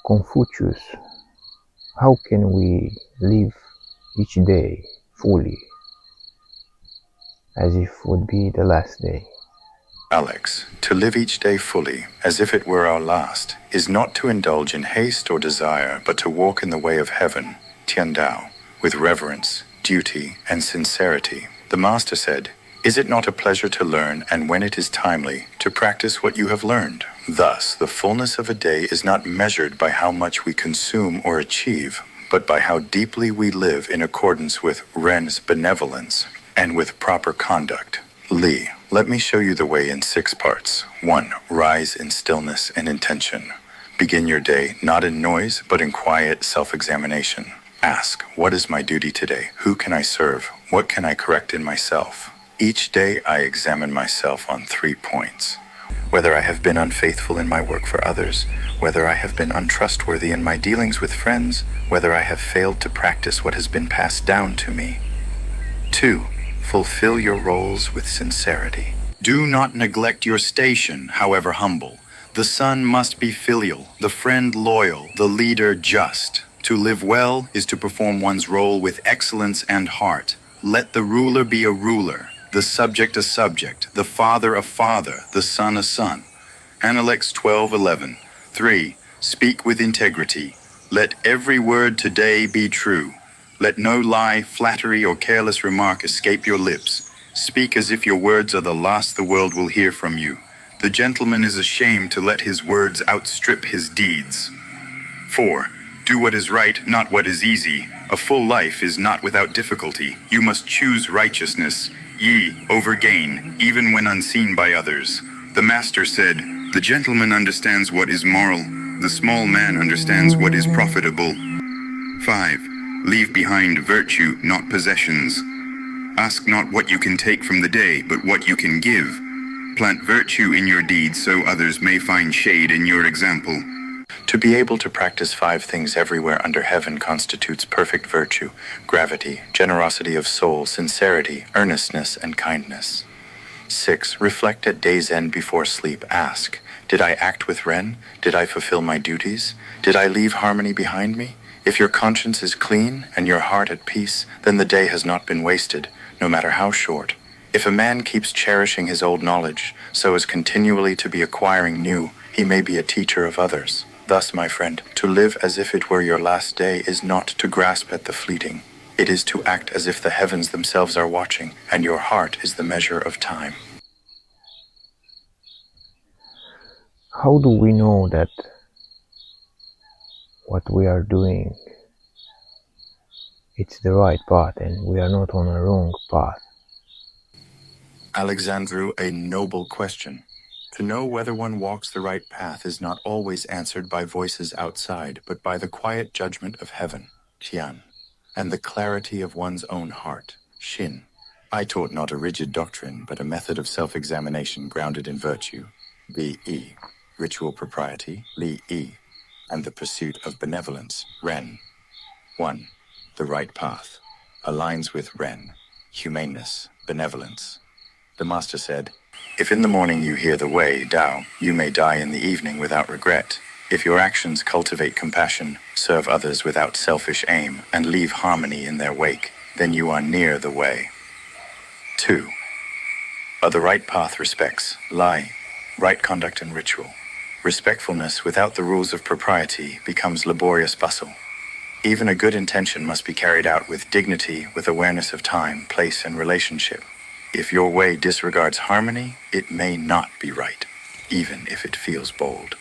Confucius, how can we live each day fully as if would be the last day? Alex, to live each day fully, as if it were our last, is not to indulge in haste or desire, but to walk in the way of heaven, Tiandao, with reverence, duty, and sincerity. The Master said, "Is it not a pleasure to learn, and when it is timely, to practice what you have learned?" Thus, the fullness of a day is not measured by how much we consume or achieve, but by how deeply we live in accordance with Ren's benevolence and with proper conduct. Li, let me show you the way in 6 parts. 1. Rise in stillness and intention. Begin your day not in noise, but in quiet self-examination. Ask, what is my duty today? Who can I serve? What can I correct in myself? Each day I examine myself on 3 points. Whether I have been unfaithful in my work for others, whether I have been untrustworthy in my dealings with friends, whether I have failed to practice what has been passed down to me. 2. Fulfill your roles with sincerity. Do not neglect your station, however humble. The son must be filial, the friend loyal, the leader just. To live well is to perform one's role with excellence and heart. Let the ruler be a ruler, the subject a subject, the father a father, the son a son. Analects 12:11. 3. Speak with integrity. Let every word today be true. Let no lie, flattery, or careless remark escape your lips. Speak as if your words are the last the world will hear from you. The gentleman is ashamed to let his words outstrip his deeds. 4. Do what is right, not what is easy. A full life is not without difficulty. You must choose righteousness, over gain, even when unseen by others. The Master said, "The gentleman understands what is moral. The small man understands what is profitable." 5. Leave behind virtue, not possessions. Ask not what you can take from the day, but what you can give. Plant virtue in your deeds so others may find shade in your example. To be able to practice 5 things everywhere under heaven constitutes perfect virtue, gravity, generosity of soul, sincerity, earnestness, and kindness. 6. Reflect at day's end before sleep. Ask, did I act with Ren? Did I fulfill my duties? Did I leave harmony behind me? If your conscience is clean and your heart at peace, then the day has not been wasted, no matter how short. If a man keeps cherishing his old knowledge, so as continually to be acquiring new, he may be a teacher of others. Thus, my friend, to live as if it were your last day is not to grasp at the fleeting. It is to act as if the heavens themselves are watching, and your heart is the measure of time. How do we know that what we are doing it's the right path and we are not on a wrong path? Alexandru, a noble question. To know whether one walks the right path is not always answered by voices outside, but by the quiet judgment of heaven, Tian, and the clarity of one's own heart, Xin. I taught not a rigid doctrine, but a method of self-examination grounded in virtue, Bi, ritual propriety, Li, and the pursuit of benevolence, Ren. 1. The right path aligns with Ren, humaneness, benevolence. The Master said, "If in the morning you hear the way, Tao, you may die in the evening without regret. If your actions cultivate compassion, serve others without selfish aim, and leave harmony in their wake, then you are near the way." 2. The right path respects Lai, right conduct and ritual. Respectfulness without the rules of propriety becomes laborious bustle. Even a good intention must be carried out with dignity, with awareness of time, place, and relationship. If your way disregards harmony, it may not be right, even if it feels bold.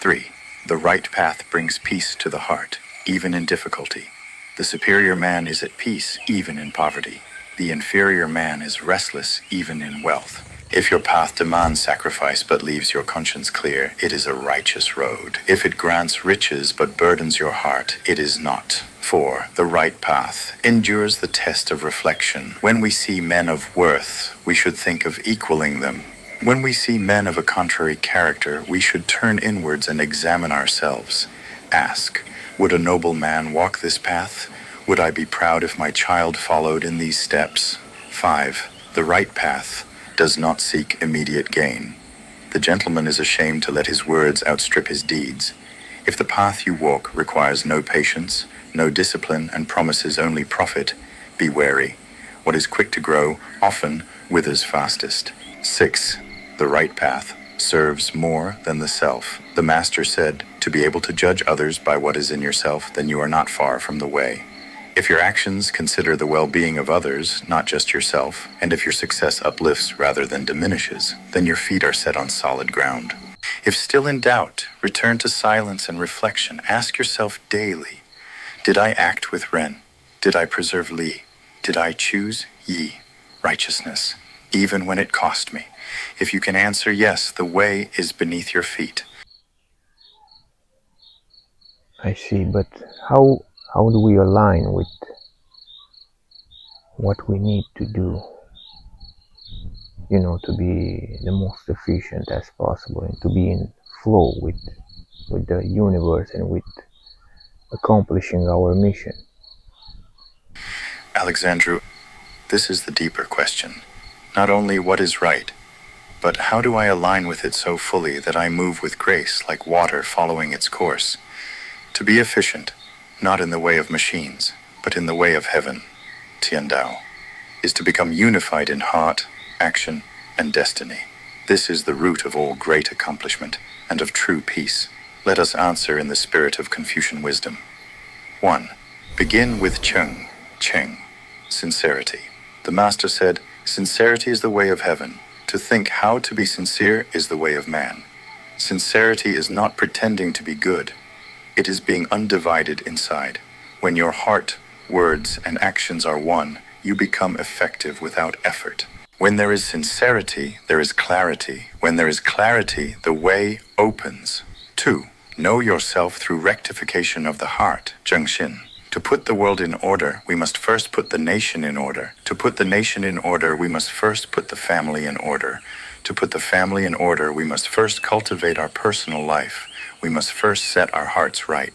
3. The right path brings peace to the heart, even in difficulty. The superior man is at peace, even in poverty. The inferior man is restless, even in wealth. If your path demands sacrifice but leaves your conscience clear, it is a righteous road. If it grants riches but burdens your heart, it is not. 4. The right path endures the test of reflection. When we see men of worth, we should think of equaling them. When we see men of a contrary character, we should turn inwards and examine ourselves. Ask, would a noble man walk this path? Would I be proud if my child followed in these steps? 5. The right path does not seek immediate gain. The gentleman is ashamed to let his words outstrip his deeds. If the path you walk requires no patience, no discipline, and promises only profit, be wary. What is quick to grow often withers fastest. 6. The right path serves more than the self. The Master said, to be able to judge others by what is in yourself, then you are not far from the way. If your actions consider the well-being of others, not just yourself, and if your success uplifts rather than diminishes, then your feet are set on solid ground. If still in doubt, return to silence and reflection. Ask yourself daily, did I act with Ren? Did I preserve Li? Did I choose Yi, righteousness, even when it cost me? If you can answer yes, the way is beneath your feet. I see, but how do we align with what we need to do, to be the most efficient as possible and to be in flow with the universe and with accomplishing our mission? Alexandru, this is the deeper question. Not only what is right, but how do I align with it so fully that I move with grace like water following its course? To be efficient, not in the way of machines, but in the way of heaven, Tiandao, is to become unified in heart, action, and destiny. This is the root of all great accomplishment and of true peace. Let us answer in the spirit of Confucian wisdom. 1. Begin with Cheng, sincerity. The Master said, sincerity is the way of heaven. To think how to be sincere is the way of man. Sincerity is not pretending to be good. It is being undivided inside. When your heart, words, and actions are one, you become effective without effort. When there is sincerity, there is clarity. When there is clarity, the way opens. 2. Know yourself through rectification of the heart, Zhengxin. To put the world in order, we must first put the nation in order. To put the nation in order, we must first put the family in order. To put the family in order, we must first cultivate our personal life. We must first set our hearts right.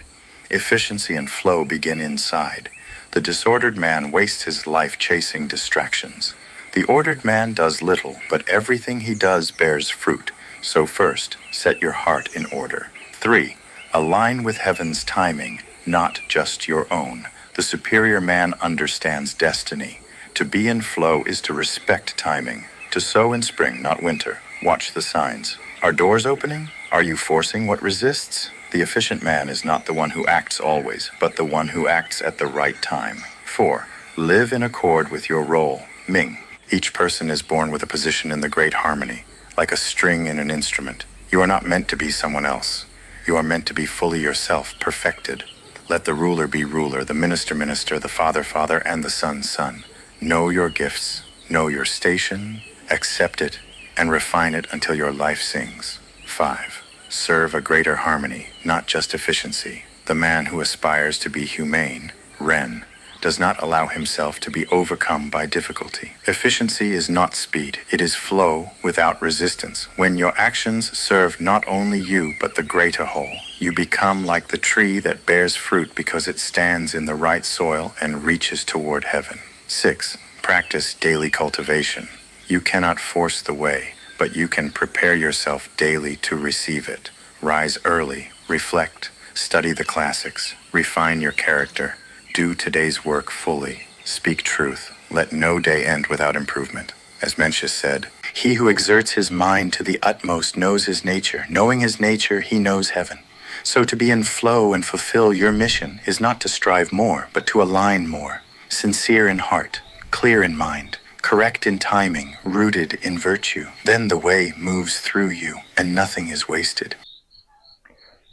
Efficiency and flow begin inside. The disordered man wastes his life chasing distractions. The ordered man does little, but everything he does bears fruit. So first, set your heart in order. 3. Align with heaven's timing, not just your own. The superior man understands destiny. To be in flow is to respect timing. To sow in spring, not winter. Watch the signs. Are doors opening? Are you forcing what resists? The efficient man is not the one who acts always, but the one who acts at the right time. 4. Live in accord with your role. Ming. Each person is born with a position in the great harmony, like a string in an instrument. You are not meant to be someone else. You are meant to be fully yourself, perfected. Let the ruler be ruler, the minister minister, the father father, and the son son. Know your gifts, know your station, accept it, and refine it until your life sings. 5. Serve a greater harmony, not just efficiency. The man who aspires to be humane, Ren, does not allow himself to be overcome by difficulty. Efficiency is not speed, it is flow without resistance. When your actions serve not only you, but the greater whole, you become like the tree that bears fruit because it stands in the right soil and reaches toward heaven. 6. Practice daily cultivation. You cannot force the way, but you can prepare yourself daily to receive it. Rise early, reflect, study the classics, refine your character, do today's work fully, speak truth, let no day end without improvement. As Mencius said, he who exerts his mind to the utmost knows his nature. Knowing his nature, he knows heaven. So to be in flow and fulfill your mission is not to strive more, but to align more. Sincere in heart, clear in mind, correct in timing, rooted in virtue. Then the way moves through you, and nothing is wasted.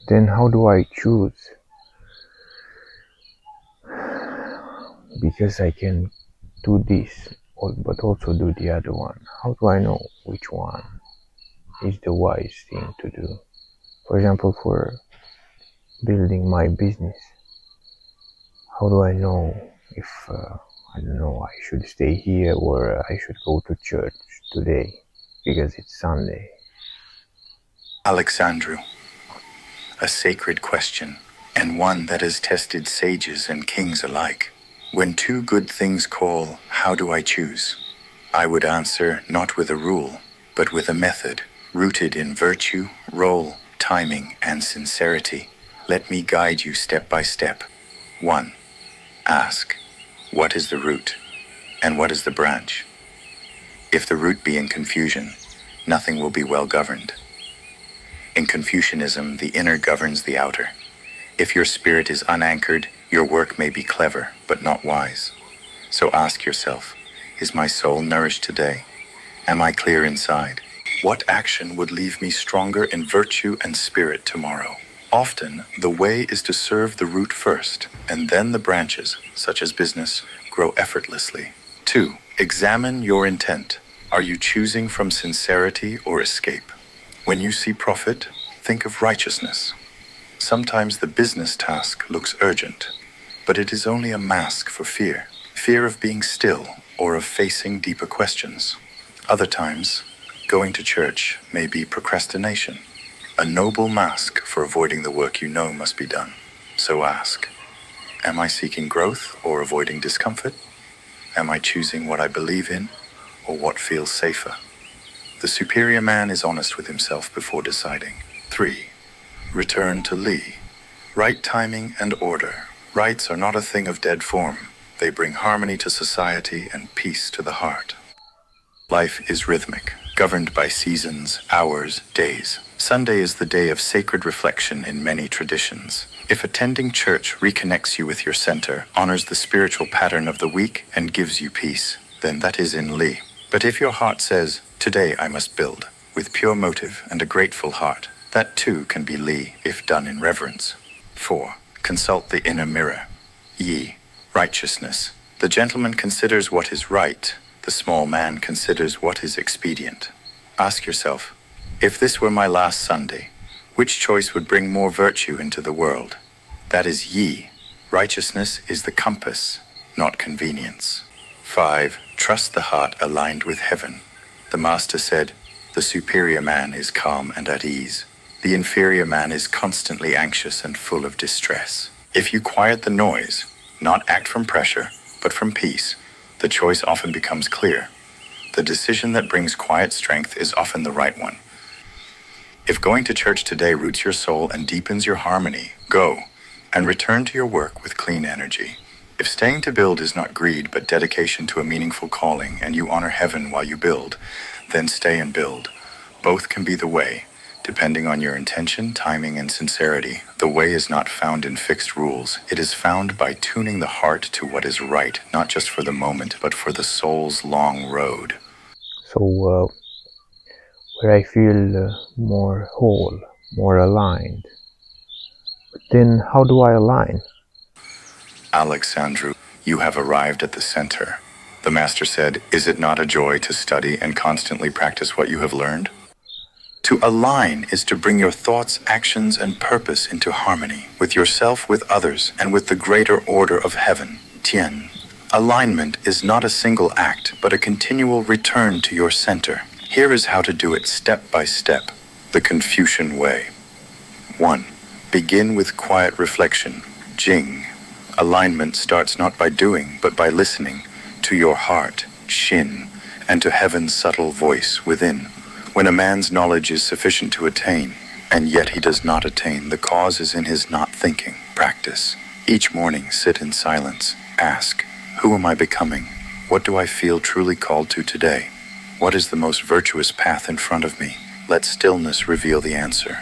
Then how do I choose? Because I can do this, but also do the other one. How do I know which one is the wise thing to do? For example, for building my business, how do I know if, I don't know, I should stay here or I should go to church today because it's Sunday? Alexandru, a sacred question, and one that has tested sages and kings alike. When two good things call, how do I choose? I would answer not with a rule, but with a method, rooted in virtue, role, timing, and sincerity. Let me guide you step by step. 1. Ask, what is the root, and what is the branch? If the root be in confusion, nothing will be well governed. In Confucianism, the inner governs the outer. If your spirit is unanchored, your work may be clever, but not wise. So ask yourself, is my soul nourished today? Am I clear inside? What action would leave me stronger in virtue and spirit tomorrow? Often, the way is to serve the root first, and then the branches, such as business, grow effortlessly. 2. Examine your intent. Are you choosing from sincerity or escape? When you see profit, think of righteousness. Sometimes the business task looks urgent, but it is only a mask for fear. Fear of being still or of facing deeper questions. Other times, going to church may be procrastination, a noble mask for avoiding the work you know must be done. So ask, am I seeking growth or avoiding discomfort? Am I choosing what I believe in or what feels safer? The superior man is honest with himself before deciding. 3. Return to Li. Right timing and order. Rites are not a thing of dead form. They bring harmony to society and peace to the heart. Life is rhythmic, governed by seasons, hours, days. Sunday is the day of sacred reflection in many traditions. If attending church reconnects you with your center, honors the spiritual pattern of the week, and gives you peace, then that is in Li. But if your heart says, today I must build, with pure motive and a grateful heart, that too can be Li if done in reverence. 4. Consult the inner mirror. Yi, righteousness. The gentleman considers what is right. The small man considers what is expedient. Ask yourself, if this were my last Sunday, which choice would bring more virtue into the world? That is Yi. Righteousness is the compass, not convenience. 5. Trust the heart aligned with heaven. The master said, the superior man is calm and at ease. The inferior man is constantly anxious and full of distress. If you quiet the noise, not act from pressure, but from peace, the choice often becomes clear. The decision that brings quiet strength is often the right one. If going to church today roots your soul and deepens your harmony, go and return to your work with clean energy. If staying to build is not greed but dedication to a meaningful calling and you honor heaven while you build, then stay and build. Both can be the way, depending on your intention, timing, and sincerity. The way is not found in fixed rules. It is found by tuning the heart to what is right, not just for the moment, but for the soul's long road. So, where I feel more whole, more aligned. But then, how do I align? Alexandru, you have arrived at the center. The master said, is it not a joy to study and constantly practice what you have learned? To align is to bring your thoughts, actions, and purpose into harmony with yourself, with others, and with the greater order of heaven, Tian. Alignment is not a single act, but a continual return to your center. Here is how to do it step by step, the Confucian way. 1. Begin with quiet reflection, Jing. Alignment starts not by doing, but by listening to your heart, Shin, and to heaven's subtle voice within. When a man's knowledge is sufficient to attain, and yet he does not attain, the cause is in his not thinking. Practice. Each morning, sit in silence. Ask, who am I becoming? What do I feel truly called to today? What is the most virtuous path in front of me? Let stillness reveal the answer.